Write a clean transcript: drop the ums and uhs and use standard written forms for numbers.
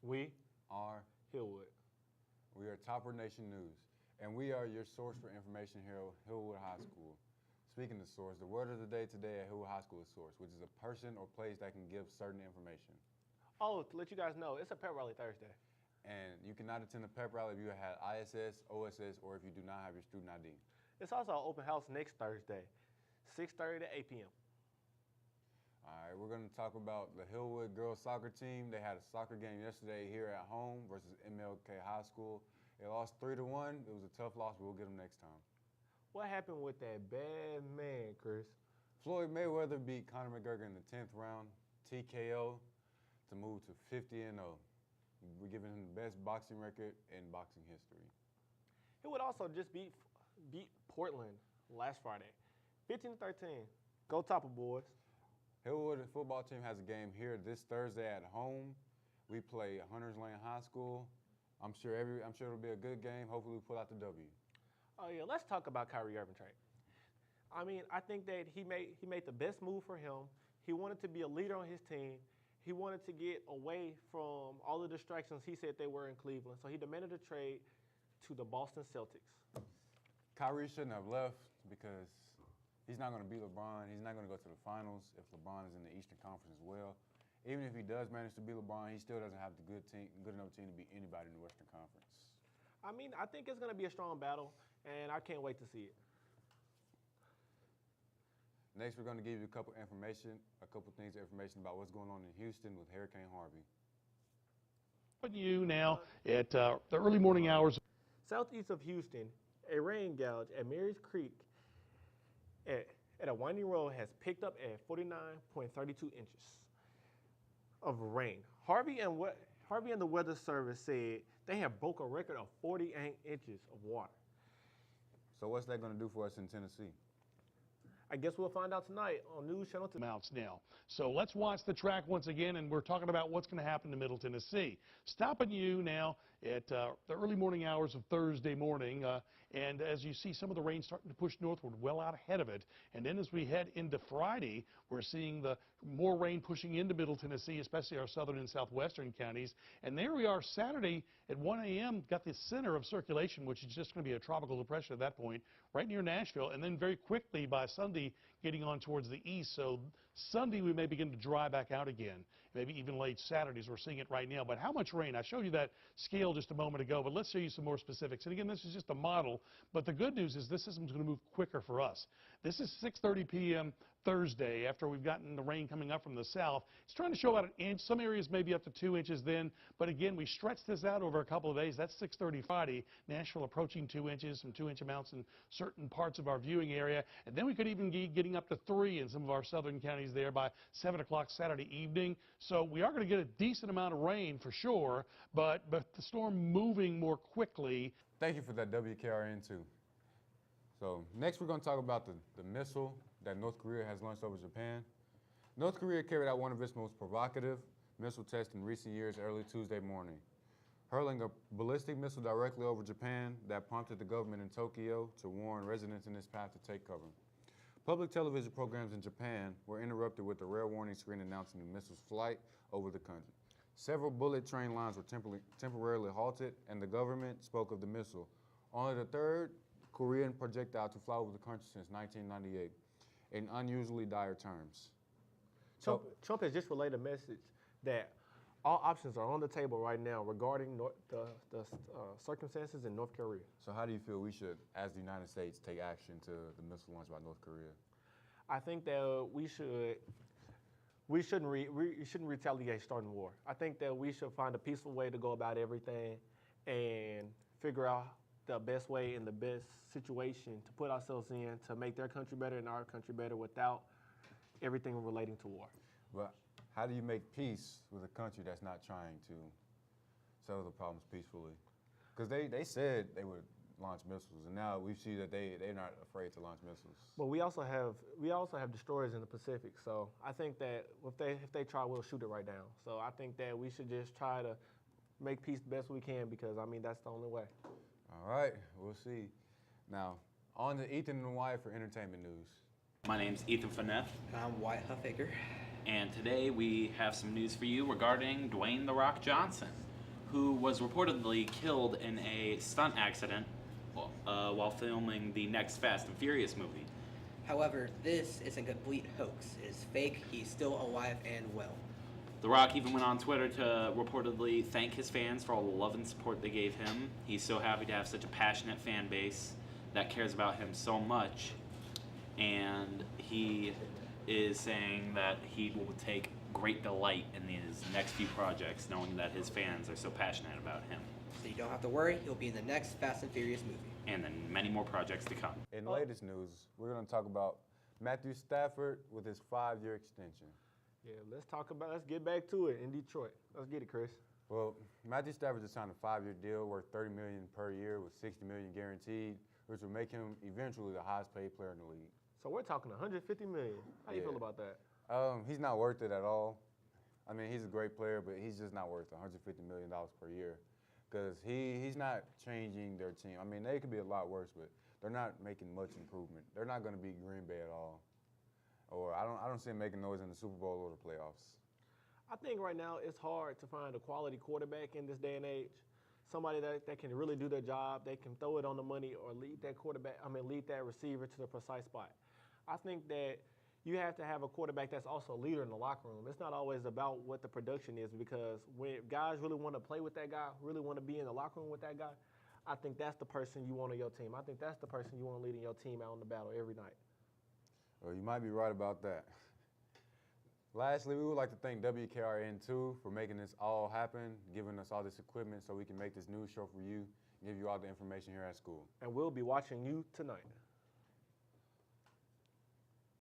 We are Hillwood. We are Topper Nation News, and we are your source for information here at Hillwood High School. Speaking of source, the word of the day today at Hillwood High School is source, which is a person or place that can give certain information. Oh, to let you guys know, it's a pep rally Thursday. And you cannot attend the pep rally if you had ISS, OSS, or if you do not have your student ID. It's also an open house next Thursday, 6:30 to 8 p.m. All right, we're going to talk about the Hillwood girls soccer team. They had a soccer game yesterday here at home versus MLK High School. They lost 3-1. It was a tough loss, but we'll get them next time. What happened with that bad man, Chris? Floyd Mayweather beat Conor McGregor in the 10th round, TKO, to move to 50-0. We're giving him the best boxing record in boxing history. He would also just beat Portland last Friday, 15-13. Go Topper, boys. Hillwood football team has a game here this Thursday at home. We play Hunters Lane High School. I'm sure it'll be a good game. Hopefully we pull out the W. Oh yeah, let's talk about Kyrie Irving trade. I mean, I think that he made the best move for him. He wanted to be a leader on his team. He wanted to get away from all the distractions he said they were in Cleveland. So he demanded a trade to the Boston Celtics. Kyrie shouldn't have left because he's not going to beat LeBron. He's not going to go to the finals if LeBron is in the Eastern Conference as well. Even if he does manage to beat LeBron, he still doesn't have the good enough team to beat anybody in the Western Conference. I mean, I think it's going to be a strong battle, and I can't wait to see it. Next, we're going to give you a couple things of information about what's going on in Houston with Hurricane Harvey. Putting you now at the early morning hours. Southeast of Houston, a rain gouge at Mary's Creek at a winding road has picked up at 49.32 inches of rain. Harvey and the Weather Service said they have broke a record of 48 inches of water. So what's that going to do for us in Tennessee? I guess we'll find out tonight on News Channel 2. Amounts now. So let's watch the track once again, and we're talking about what's going to happen to Middle Tennessee. Stopping you now at the early morning hours of Thursday morning, and as you see some of the rain starting to push northward, well out ahead of it. And then as we head into Friday, we're seeing the more rain pushing into Middle Tennessee, especially our southern and southwestern counties. And there we are Saturday at 1 a.m., got the center of circulation, which is just going to be a tropical depression at that point, right near Nashville. And then very quickly by Sunday, getting on towards the east. So Sunday we may begin to dry back out again, maybe even late Saturdays. We're seeing it right now. But how much rain? I showed you that scale just a moment ago, but let's show you some more specifics. And again, this is just a model, but the good news is this system's going to move quicker for us. This is 6:30 p.m. Thursday after we've gotten the rain coming up from the south. It's trying to show about an inch. Some areas maybe up to 2 inches then, but again, we stretched this out over a couple of days. That's 6:30 Friday. Nashville approaching 2 inches, some 2-inch amounts in certain parts of our viewing area, and then we could even be getting up to 3 in some of our southern counties there by 7 o'clock Saturday evening. So we are going to get a decent amount of rain for sure, but the storm moving more quickly. Thank you for that, WKRN2. So next we're going to talk about the missile that North Korea has launched over Japan. North Korea carried out one of its most provocative missile tests in recent years early Tuesday morning, hurling a ballistic missile directly over Japan that prompted the government in Tokyo to warn residents in its path to take cover. Public television programs in Japan were interrupted with a rare warning screen announcing the missile's flight over the country. Several bullet train lines were temporarily halted, and the government spoke of the missile, only the third Korean projectile to fly over the country since 1998, in unusually dire terms. Trump has just relayed a message that all options are on the table right now regarding the circumstances in North Korea. So how do you feel we should, as the United States, take action to the missile launch by North Korea? I think that we shouldn't retaliate starting war. I think that we should find a peaceful way to go about everything and figure out the best way and the best situation to put ourselves in to make their country better and our country better without everything relating to war. But how do you make peace with a country that's not trying to settle the problems peacefully? Because they said they would launch missiles, and now we see that they're not afraid to launch missiles. But we also have destroyers in the Pacific, so I think that if they try, we'll shoot it right down. So I think that we should just try to make peace the best we can, because I mean that's the only way. All right, we'll see. Now, on to Ethan and Wyatt for entertainment news. My name's Ethan Fineth. And I'm Wyatt Huffaker. And today we have some news for you regarding Dwayne "The Rock" Johnson. who was reportedly killed in a stunt accident while filming the next Fast and Furious movie. However, this is a complete hoax. It is fake. He's still alive and well. The Rock even went on Twitter to reportedly thank his fans for all the love and support they gave him. He's so happy to have such a passionate fan base that cares about him so much. And he is saying that he will take great delight in his next few projects, knowing that his fans are so passionate about him. So you don't have to worry. He'll be in the next Fast and Furious movie. And then many more projects to come. In latest news, we're going to talk about Matthew Stafford with his 5-year extension. Yeah, let's get back to it in Detroit. Let's get it, Chris. Well, Matthew Stafford just signed a 5-year deal worth $30 million per year with $60 million guaranteed, which will make him eventually the highest paid player in the league. So we're talking $150 million. How you feel about that? He's not worth it at all. I mean, he's a great player, but he's just not worth $150 million per year because he's not changing their team. I mean, they could be a lot worse, but they're not making much improvement. They're not going to beat Green Bay at all. Or I don't see him making noise in the Super Bowl or the playoffs. I think right now it's hard to find a quality quarterback in this day and age. Somebody that can really do their job, they can throw it on the money or lead that receiver to the precise spot. I think that you have to have a quarterback that's also a leader in the locker room. It's not always about what the production is because when guys really want to play with that guy, really want to be in the locker room with that guy, I think that's the person you want on your team. I think that's the person you want leading your team out in the battle every night. Well, you might be right about that. Lastly, we would like to thank WKRN2 for making this all happen, giving us all this equipment so we can make this news show for you and give you all the information here at school. And we'll be watching you tonight.